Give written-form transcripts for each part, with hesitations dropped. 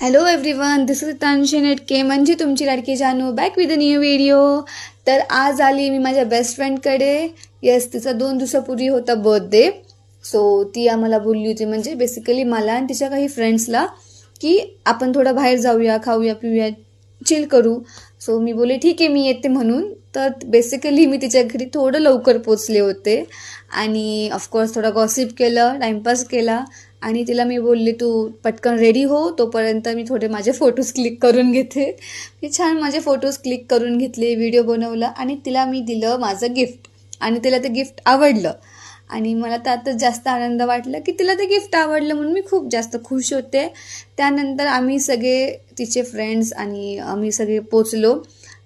Hello everyone, this is तानशी नेटके म्हणजे तुमची लाडकी जानू back with a new video. तर आज आली मी माझ्या बेस्ट फ्रेंडकडे. येस, तिचा 2 दिवसापूर्वी होता बर्थडे. सो ती आम्हाला बोलली होती, म्हणजे बेसिकली मला आणि तिच्या काही फ्रेंड्सला, की आपण थोडं बाहेर जाऊया, खाऊया पिऊया, चिल करू. सो मी बोले ठीक आहे, मी येते म्हणून. तर बेसिकली मी तिच्या घरी थोडं लवकर पोचले होते आणि ऑफकोर्स थोडा गॉसिप केलं, टाईमपास केला. आणि तिला मी बोलले तू पटकन रेडी हो, तोपर्यंत मी थोडे माझे फोटोज क्लिक करून घेते. मी छान माझे फोटोज क्लिक करून घेतले, व्हिडिओ बनवला आणि तिला मी दिलं माझं गिफ्ट. आणि तिला ते गिफ्ट आवडलं आणि मला त्यातच जास्त आनंद वाटला की तिला ते गिफ्ट आवडलं, म्हणून मी खूप जास्त खुश होते. त्यानंतर आम्ही सगळे तिचे फ्रेंड्स आणि आम्ही सगळे पोचलो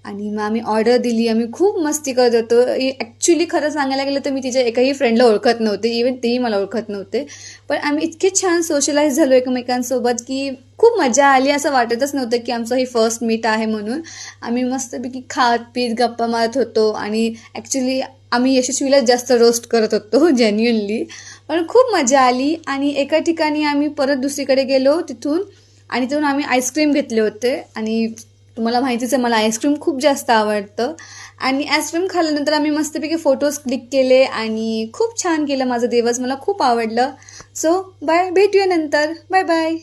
आणि मग आम्ही ऑर्डर दिली. आम्ही खूप मस्ती करत होतो. ॲक्च्युली खरं सांगायला गेलं तर मी तिच्या एकाही फ्रेंडला ओळखत नव्हते, इवन तेही मला ओळखत नव्हते. पण आम्ही इतके छान सोशलाईज झालो एकमेकांसोबत की खूप मजा आली. असं वाटतच नव्हतं की आमचं ही फर्स्ट मीट आहे म्हणून. आम्ही मस्तपैकी खात पीत गप्पा मारत होतो आणि ॲक्च्युली आम्ही यशस्वीलाच जास्त रोस्ट करत होतो जेन्युअनली. पण खूप मजा आली. आणि एका ठिकाणी आम्ही परत दुसरीकडे गेलो तिथून, आणि तिथून आम्ही आईस्क्रीम घेतले होते. आणि तुम्हाला माहितीच आहे मला आईस्क्रीम खूप जास्त आवडतं. आणि आईस्क्रीम खाल्ल्यानंतर आम्ही मस्तपैकी फोटोज क्लिक केले आणि खूप छान केलं माझं दिवस. मला खूप आवडलं. सो बाय, भेटूया नंतर. Bye bye.